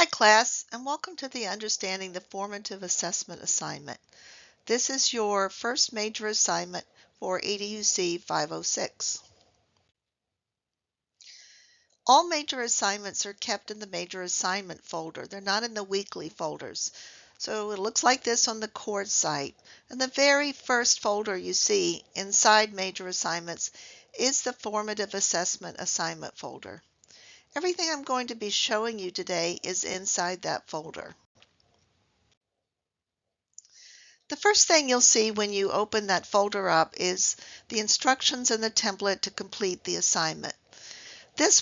Hi class, and welcome to the Understanding the Formative Assessment assignment. This is your first major assignment for EDUC 506. All major assignments are kept in the major assignment folder. They're not in the weekly folders. So it looks like this on the course site. And the very first folder you see inside major assignments is the Formative Assessment assignment folder. Everything I'm going to be showing you today is inside that folder. The first thing you'll see when you open that folder up is the instructions and the template to complete the assignment.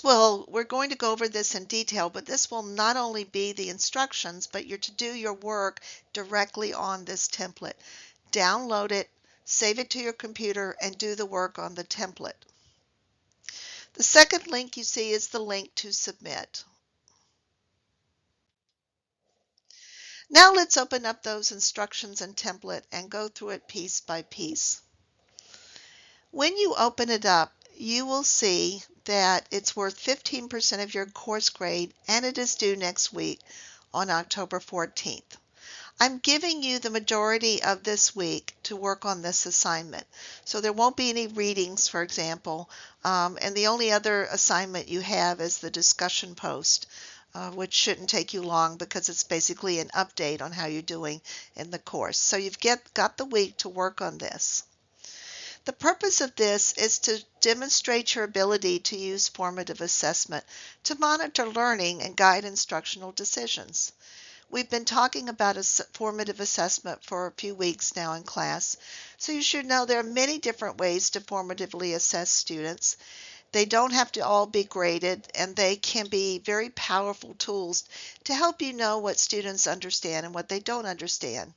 We're going to go over this in detail, but this will not only be the instructions, but you're to do your work directly on this template. Download it, save it to your computer, and do the work on the template. The second link you see is the link to submit. Now let's open up those instructions and template and go through it piece by piece. When you open it up, you will see that it's worth 15% of your course grade and it is due next week on October 14th. I'm giving you the majority of this week to work on this assignment. So there won't be any readings, for example, and the only other assignment you have is the discussion post, which shouldn't take you long because it's basically an update on how you're doing in the course. So you've got the week to work on this. The purpose of this is to demonstrate your ability to use formative assessment to monitor learning and guide instructional decisions. We've been talking about a formative assessment for a few weeks now in class, so you should know there are many different ways to formatively assess students. They don't have to all be graded, and they can be very powerful tools to help you know what students understand and what they don't understand.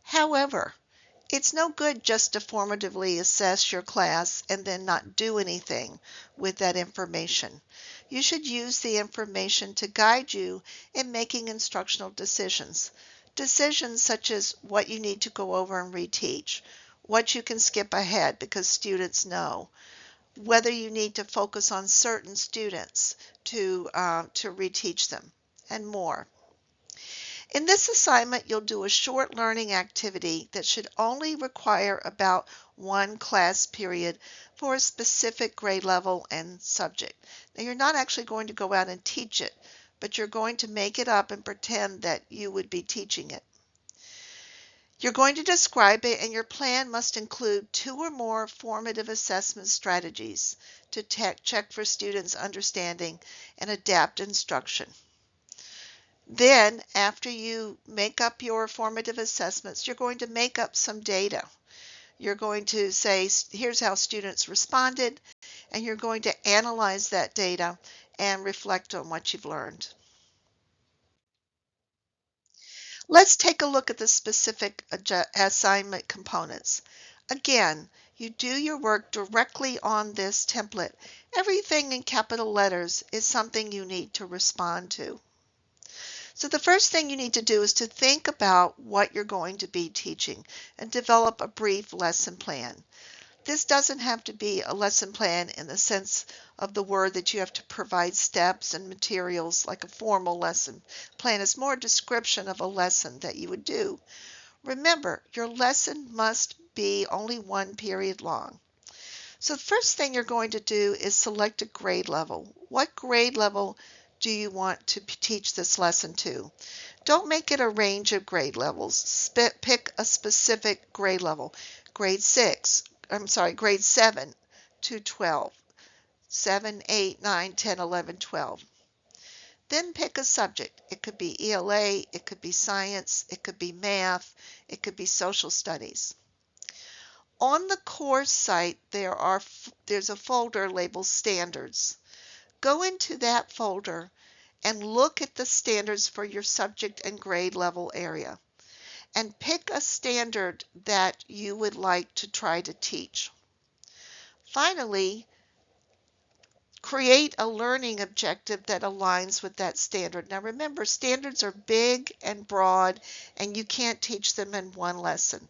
However, it's no good just to formatively assess your class and then not do anything with that information. You should use the information to guide you in making instructional decisions. Decisions such as what you need to go over and reteach, what you can skip ahead because students know, whether you need to focus on certain students to reteach them, and more. In this assignment, you'll do a short learning activity that should only require about one class period for a specific grade level and subject. Now, you're not actually going to go out and teach it, but you're going to make it up and pretend that you would be teaching it. You're going to describe it, and your plan must include 2 or more formative assessment strategies to check for students' understanding and adapt instruction. Then, after you make up your formative assessments, you're going to make up some data. You're going to say, here's how students responded, and you're going to analyze that data and reflect on what you've learned. Let's take a look at the specific assignment components. Again, you do your work directly on this template. Everything in capital letters is something you need to respond to. So the first thing you need to do is to think about what you're going to be teaching and develop a brief lesson plan. This doesn't have to be a lesson plan in the sense of the word that you have to provide steps and materials like a formal lesson plan. It's more a description of a lesson that you would do. Remember, your lesson must be only one period long. So the first thing you're going to do is select a grade level. What grade level do you want to teach this lesson to? Don't make it a range of grade levels. Pick a specific grade level. Grade 7 to 12. 7, 8, 9, 10, 11, 12. Then pick a subject. It could be ELA, it could be science, it could be math, it could be social studies. On the course site, there's a folder labeled Standards. Go into that folder and look at the standards for your subject and grade level area and pick a standard that you would like to try to teach. Finally, create a learning objective that aligns with that standard. Now remember, standards are big and broad and you can't teach them in one lesson.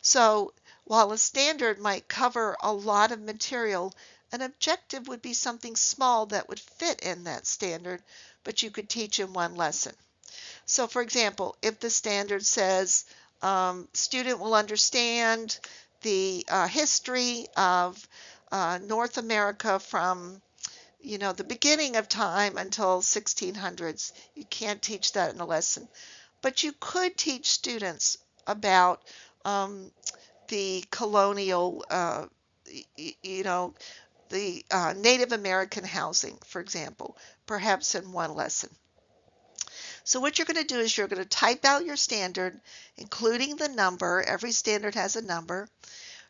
So while a standard might cover a lot of material, an objective would be something small that would fit in that standard, but you could teach in one lesson. So for example, if the standard says student will understand the history of North America from the beginning of time until 1600s, you can't teach that in a lesson. But you could teach students about the colonial, the Native American housing, for example, perhaps in one lesson. So what you're going to do is you're going to type out your standard, including the number. Every standard has a number.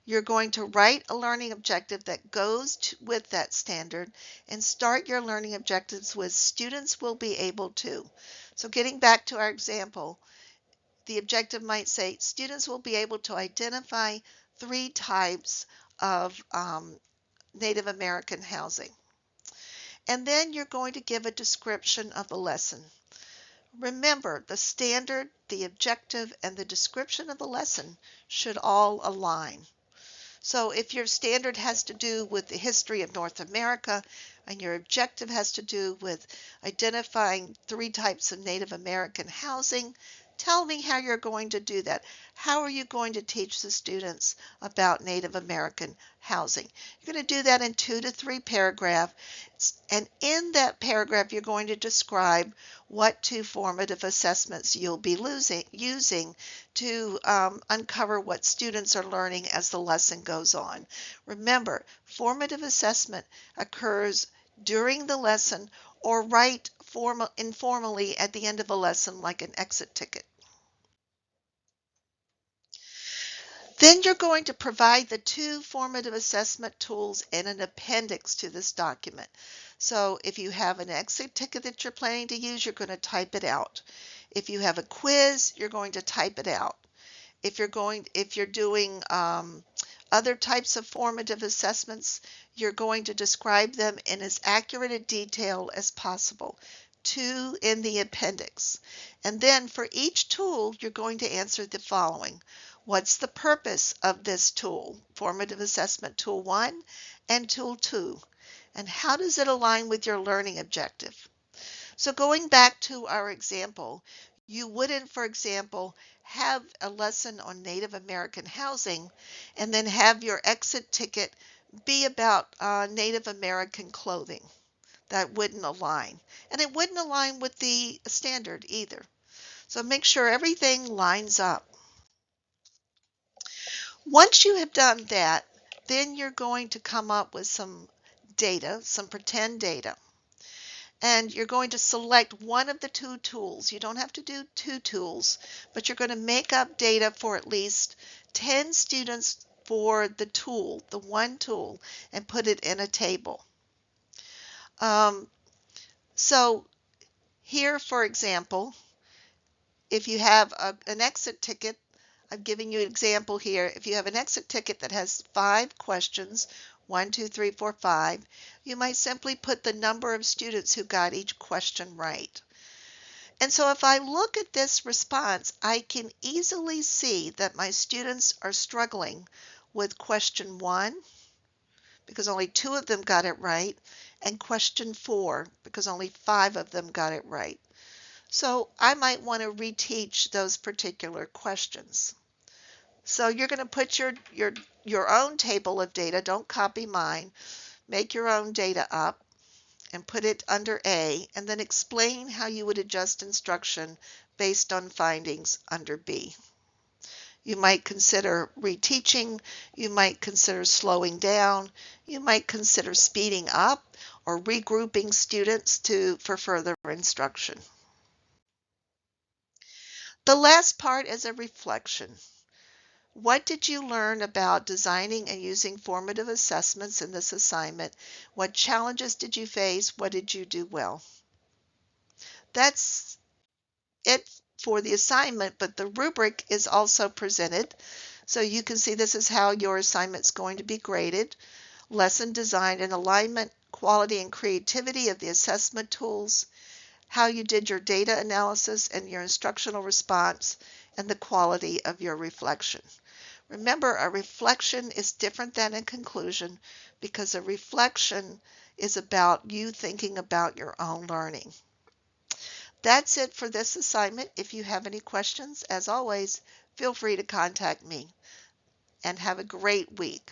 You're going to write a learning objective that goes with that standard and start your learning objectives with students will be able to. So getting back to our example, the objective might say students will be able to identify 3 types of Native American housing. And then you're going to give a description of the lesson. Remember, the standard, the objective, and the description of the lesson should all align. So if your standard has to do with the history of North America and your objective has to do with identifying 3 types of Native American housing, tell me how you're going to do that. How are you going to teach the students about Native American housing? You're going to do that in 2 to 3 paragraphs, and in that paragraph you're going to describe what 2 formative assessments you'll be using to uncover what students are learning as the lesson goes on. Remember, formative assessment occurs during the lesson or right informally at the end of a lesson like an exit ticket. Then you're going to provide the 2 formative assessment tools in an appendix to this document. So if you have an exit ticket that you're planning to use, you're going to type it out. If you have a quiz, you're going to type it out. If you're doing other types of formative assessments, you're going to describe them in as accurate a detail as possible. 2 in the appendix. And then for each tool, you're going to answer the following. What's the purpose of this tool? Formative assessment tool 1 and tool 2. And how does it align with your learning objective? So going back to our example, you wouldn't, for example, have a lesson on Native American housing and then have your exit ticket be about Native American clothing. That wouldn't align. And it wouldn't align with the standard either. So make sure everything lines up. Once you have done that, then you're going to come up with some data, some pretend data. And you're going to select one of the 2 tools. You don't have to do 2 tools, but you're going to make up data for at least 10 students for the tool, the one tool, and put it in a table. So here, for example, if you have an exit ticket, I'm giving you an example here. If you have an exit ticket that has 5 questions, 1, 2, 3, 4, 5, you might simply put the number of students who got each question right. And so if I look at this response, I can easily see that my students are struggling with question 1, because only 2 of them got it right, and question 4, because only 5 of them got it right. So I might want to reteach those particular questions. So you're going to put your own table of data, don't copy mine, make your own data up and put it under A, and then explain how you would adjust instruction based on findings under B. You might consider reteaching, you might consider slowing down, you might consider speeding up or regrouping students for further instruction. The last part is a reflection. What did you learn about designing and using formative assessments in this assignment? What challenges did you face? What did you do well? That's it for the assignment, but the rubric is also presented. So you can see this is how your assignment is going to be graded. Lesson design and alignment, quality and creativity of the assessment tools, how you did your data analysis and your instructional response, and the quality of your reflection. Remember, a reflection is different than a conclusion because a reflection is about you thinking about your own learning. That's it for this assignment. If you have any questions, as always, feel free to contact me and have a great week.